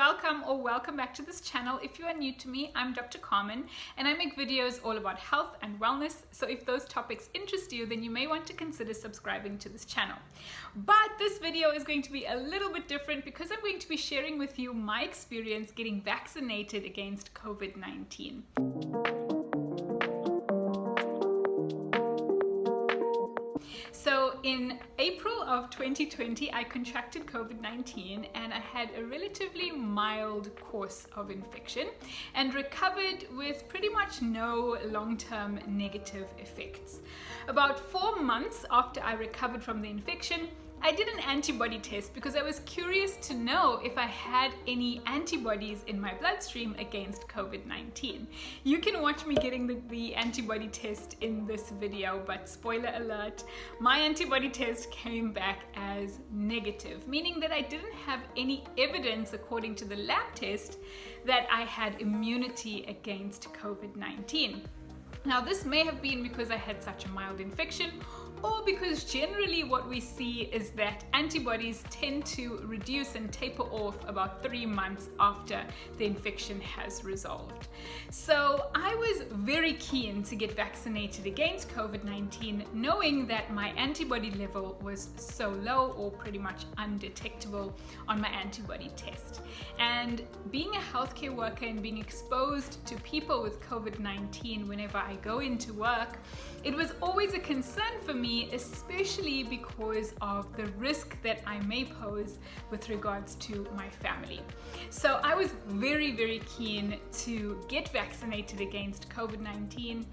welcome back to this channel. If you are new to me, I'm Dr. Carmen and I make videos all about health and wellness. So if those topics interest you, then you may want to consider subscribing to this channel. But this video is going to be a little bit different because I'm going to be sharing with you my experience getting vaccinated against COVID-19. So in April of 2020, I contracted COVID-19 and I had a relatively mild course of infection and recovered with pretty much no long-term negative effects. About 4 months after I recovered from the infection, I did an antibody test because I was curious to know if I had any antibodies in my bloodstream against COVID-19. You can watch me getting the antibody test in this video, but spoiler alert, my antibody test came back as negative, meaning that I didn't have any evidence according to the lab test that I had immunity against COVID-19. Now, this may have been because I had such a mild infection, or because generally what we see is that antibodies tend to reduce and taper off about 3 months after the infection has resolved. So I was very keen to get vaccinated against COVID-19, knowing that my antibody level was so low or pretty much undetectable on my antibody test. And being a healthcare worker and being exposed to people with COVID-19 whenever I go into work, it was always a concern for me, especially because of the risk that I may pose with regards to my family. So I was very keen to get vaccinated against COVID-19.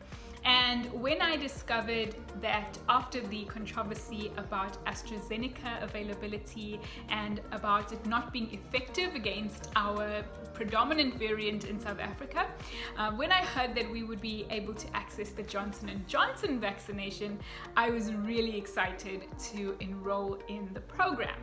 And when I discovered that after the controversy about AstraZeneca availability and about it not being effective against our predominant variant in South Africa, when I heard that we would be able to access the Johnson & Johnson vaccination, I was really excited to enroll in the program.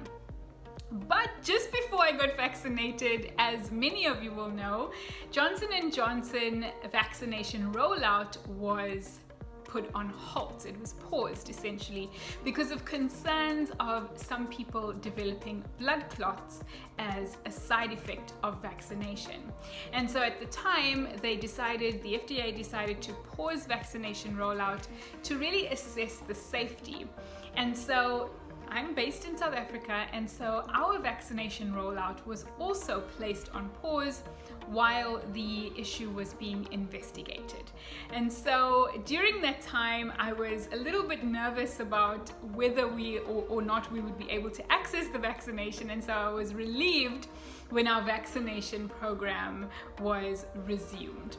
But just before I got vaccinated, as many of you will know, Johnson & Johnson vaccination rollout was put on halt. It was paused essentially because of concerns of some people developing blood clots as a side effect of vaccination. And so at the time, the FDA decided to pause vaccination rollout to really assess the safety. And so I'm based in South Africa, and so our vaccination rollout was also placed on pause while the issue was being investigated. And so during that time, I was a little bit nervous about whether we or not we would be able to access the vaccination, and so I was relieved when our vaccination program was resumed.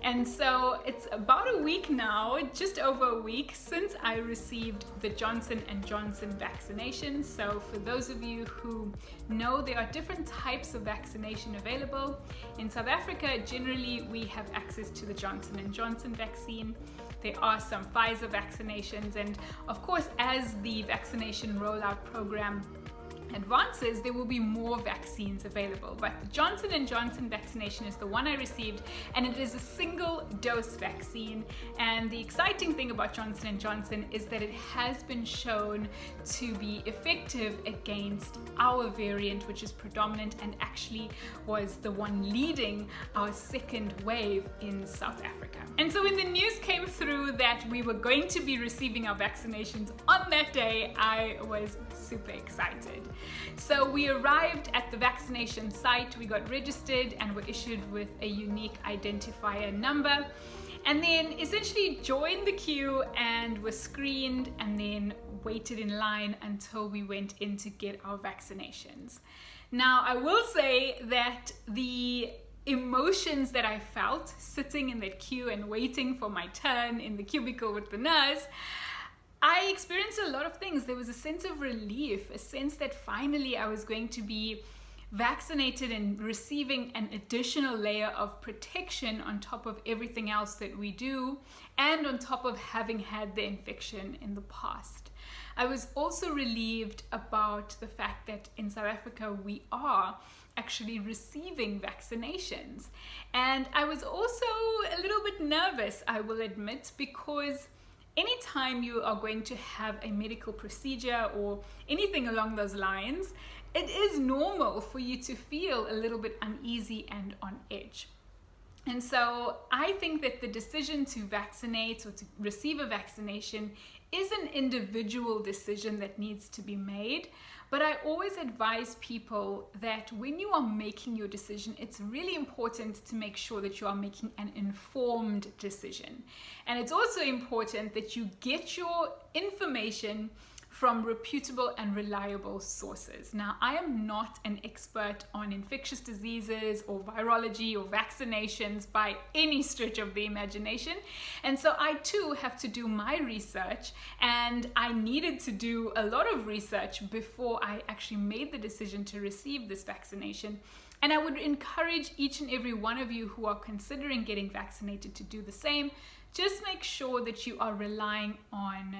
And so it's about a week now, just over a week, since I received the Johnson & Johnson vaccination. So for those of you who know, there are different types of vaccination available. In South Africa, generally we have access to the Johnson & Johnson vaccine. There are some Pfizer vaccinations, and of course, as the vaccination rollout program advances, there will be more vaccines available. But the Johnson & Johnson vaccination is the one I received, and it is a single dose vaccine. And the exciting thing about Johnson & Johnson is that it has been shown to be effective against our variant, which is predominant and actually was the one leading our second wave in South Africa. And so when the news came through that we were going to be receiving our vaccinations on that day, I was super excited. So we arrived at the vaccination site, we got registered and were issued with a unique identifier number, and then essentially joined the queue and were screened and then waited in line until we went in to get our vaccinations. Now, I will say that the emotions that I felt sitting in that queue and waiting for my turn in the cubicle with the nurse, I experienced a lot of things. There was a sense of relief, a sense that finally I was going to be vaccinated and receiving an additional layer of protection on top of everything else that we do, and on top of having had the infection in the past. I was also relieved about the fact that in South Africa we are actually receiving vaccinations. And I was also a little bit nervous, I will admit, because anytime you are going to have a medical procedure or anything along those lines, it is normal for you to feel a little bit uneasy and on edge. And so I think that the decision to vaccinate or to receive a vaccination is an individual decision that needs to be made. But I always advise people that when you are making your decision, it's really important to make sure that you are making an informed decision. And it's also important that you get your information from reputable and reliable sources. Now, I am not an expert on infectious diseases or virology or vaccinations by any stretch of the imagination. And so I too have to do my research, and I needed to do a lot of research before I actually made the decision to receive this vaccination. And I would encourage each and every one of you who are considering getting vaccinated to do the same. Just make sure that you are relying on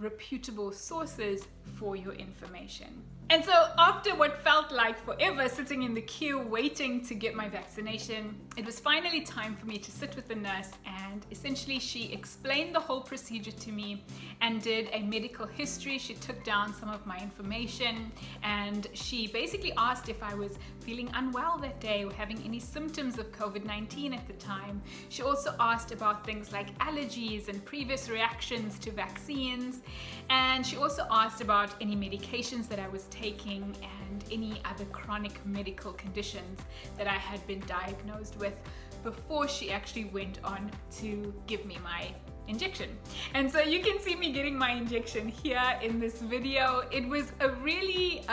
reputable sources for your information. And so after what felt like forever sitting in the queue waiting to get my vaccination, it was finally time for me to sit with the nurse, and essentially she explained the whole procedure to me and did a medical history. She took down some of my information, and she basically asked if I was feeling unwell that day or having any symptoms of COVID-19 at the time. She also asked about things like allergies and previous reactions to vaccines, and she also asked about any medications that I was taking and any other chronic medical conditions that I had been diagnosed with before she actually went on to give me my injection. And so you can see me getting my injection here in this video. It was a really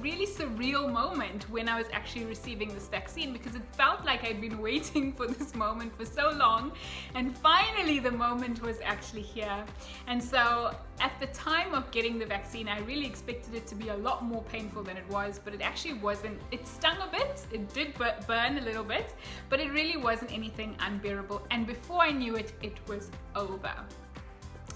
really surreal moment when I was actually receiving this vaccine, because it felt like I'd been waiting for this moment for so long, and finally the moment was actually here. And so at the time of getting the vaccine, I really expected it to be a lot more painful than it was, but it actually wasn't. It stung a bit, it did burn a little bit, but it really wasn't anything unbearable, and before I knew it, it was over.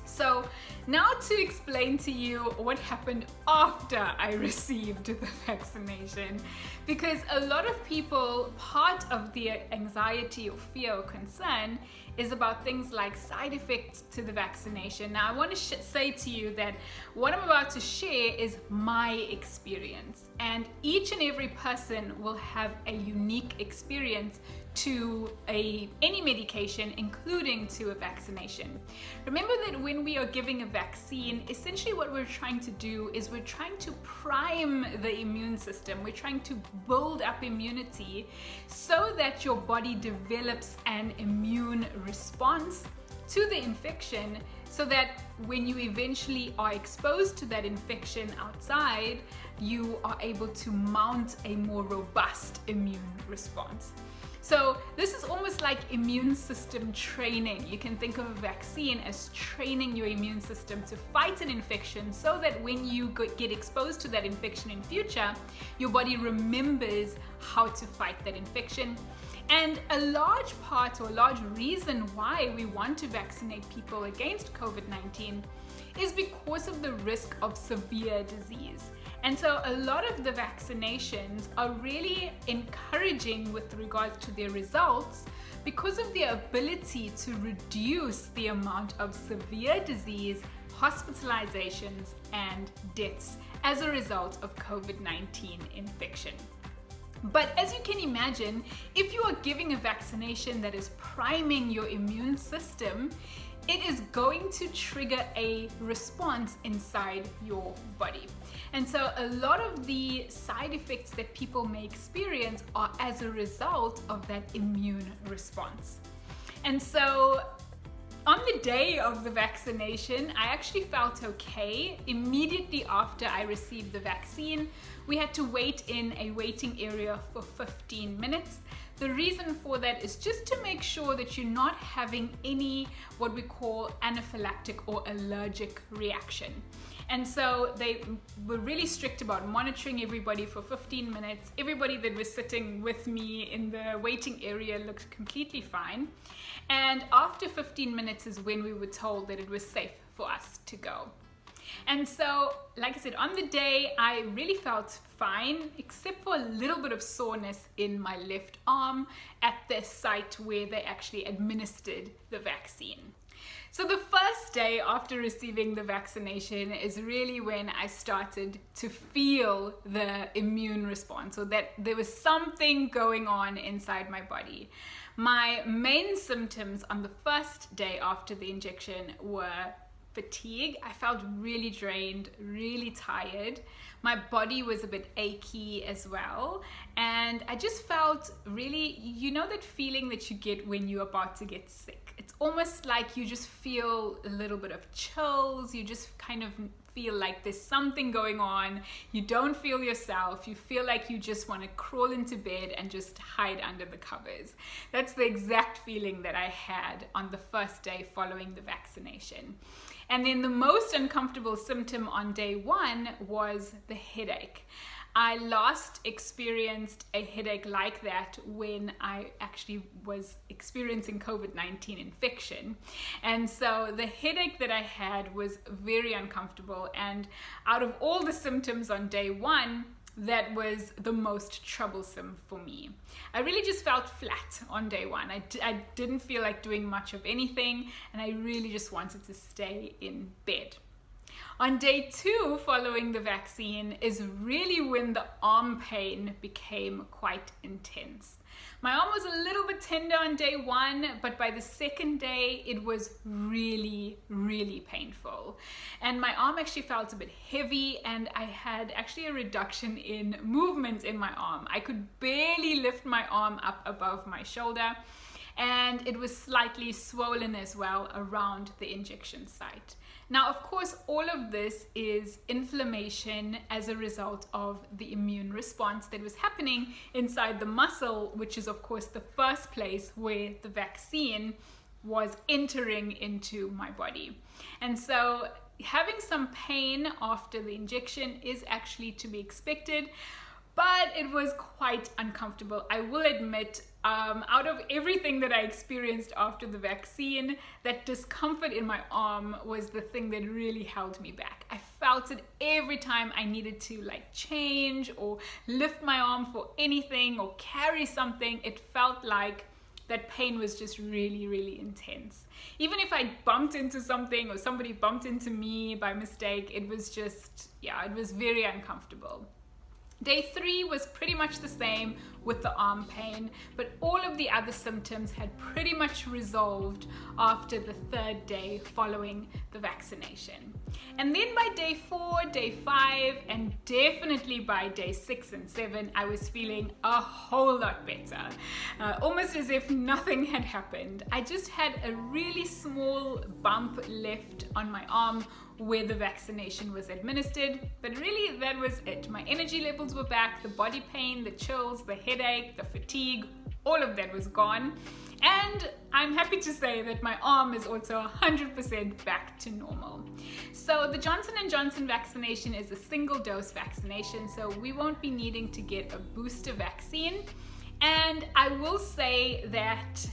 So now to explain to you what happened after I received the vaccination, because a lot of people, part of their anxiety or fear or concern is about things like side effects to the vaccination. Now I want to say to you that what I'm about to share is my experience, and each and every person will have a unique experience to any medication, including to a vaccination. Remember that when we are giving a vaccine, essentially what we're trying to do is we're trying to prime the immune system. We're trying to build up immunity so that your body develops an immune response to the infection, so that when you eventually are exposed to that infection outside, you are able to mount a more robust immune response. So this is almost like immune system training. You can think of a vaccine as training your immune system to fight an infection, so that when you get exposed to that infection in future, your body remembers how to fight that infection. And a large part or a large reason why we want to vaccinate people against COVID-19 is because of the risk of severe disease. And so a lot of the vaccinations are really encouraging with regards to their results because of their ability to reduce the amount of severe disease, hospitalizations, and deaths as a result of COVID-19 infection. But as you can imagine, if you are giving a vaccination that is priming your immune system, it is going to trigger a response inside your body. And so a lot of the side effects that people may experience are as a result of that immune response. And so on the day of the vaccination, I actually felt okay. Immediately after I received the vaccine, we had to wait in a waiting area for 15 minutes. The reason for that is just to make sure that you're not having any what we call anaphylactic or allergic reaction. And so they were really strict about monitoring everybody for 15 minutes. Everybody that was sitting with me in the waiting area looked completely fine. And after 15 minutes is when we were told that it was safe for us to go. And so, like I said, on the day, I really felt fine, except for a little bit of soreness in my left arm at the site where they actually administered the vaccine. So the first day after receiving the vaccination is really when I started to feel the immune response, or that there was something going on inside my body. My main symptoms on the first day after the injection were fatigue. I felt really drained, really tired. My body was a bit achy as well. And I just felt really, you know that feeling that you get when you're about to get sick? It's almost like you just feel a little bit of chills. You just kind of feel like there's something going on. You don't feel yourself. You feel like you just want to crawl into bed and just hide under the covers. That's the exact feeling that I had on the first day following the vaccination. And then the most uncomfortable symptom on day one was the headache. I last experienced a headache like that when I actually was experiencing COVID-19 infection. And so the headache that I had was very uncomfortable. And out of all the symptoms on day one, that was the most troublesome for me. I really just felt flat on day one. I didn't feel like doing much of anything, and I really just wanted to stay in bed. On day two following the vaccine is really when the arm pain became quite intense. My arm was a little bit tender on day one, but by the second day, it was really, really painful. And my arm actually felt a bit heavy, and I had actually a reduction in movement in my arm. I could barely lift my arm up above my shoulder, and it was slightly swollen as well around the injection site. Now, of course, all of this is inflammation as a result of the immune response that was happening inside the muscle, which is, of course, the first place where the vaccine was entering into my body. And so having some pain after the injection is actually to be expected, but it was quite uncomfortable. I will admit, out of everything that I experienced after the vaccine, that discomfort in my arm was the thing that really held me back. I felt it every time I needed to change or lift my arm for anything or carry something. It felt like that pain was just really, really intense. Even if I bumped into something or somebody bumped into me by mistake, it was just, it was very uncomfortable. Day three was pretty much the same with the arm pain, but all of the other symptoms had pretty much resolved after the third day following the vaccination. And then by day 4, day 5, and definitely by day 6 and 7, I was feeling a whole lot better, almost as if nothing had happened. I just had a really small bump left on my arm where the vaccination was administered, but really that was it. My energy levels were back, the body pain, the chills, the headache, the fatigue, all of that was gone. And I'm happy to say that my arm is also 100% back to normal. So the Johnson & Johnson vaccination is a single dose vaccination, so we won't be needing to get a booster vaccine. And I will say that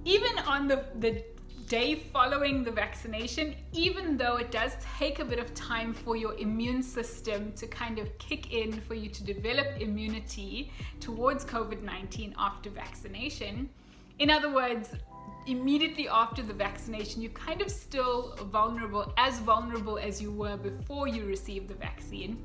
even on the day following the vaccination, even though it does take a bit of time for your immune system to kind of kick in, for you to develop immunity towards COVID-19 after vaccination, in other words, immediately after the vaccination, you're kind of still vulnerable as you were before you received the vaccine.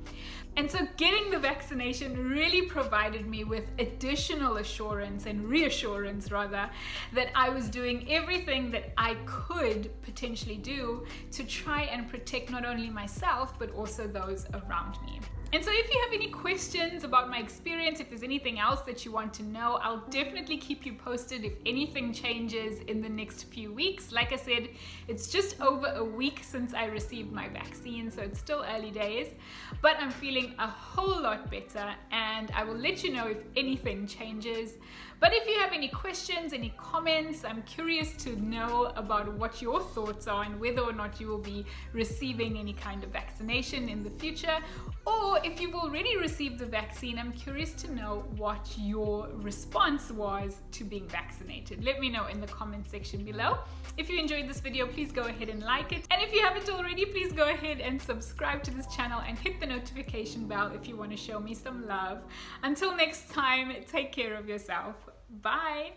And so getting the vaccination really provided me with additional assurance and reassurance rather, that I was doing everything that I could potentially do to try and protect not only myself, but also those around me. And so if you have any questions about my experience, if there's anything else that you want to know, I'll definitely keep you posted if anything changes in the next few weeks. Like I said, it's just over a week since I received my vaccine, so it's still early days, but I'm feeling a whole lot better, and I will let you know if anything changes. But if you have any questions, any comments, I'm curious to know about what your thoughts are and whether or not you will be receiving any kind of vaccination in the future. Or if you've already received the vaccine, I'm curious to know what your response was to being vaccinated. Let me know in the comment section below. If you enjoyed this video, please go ahead and like it. And if you haven't already, please go ahead and subscribe to this channel and hit the notification bell if you want to show me some love. Until next time, take care of yourself. Bye.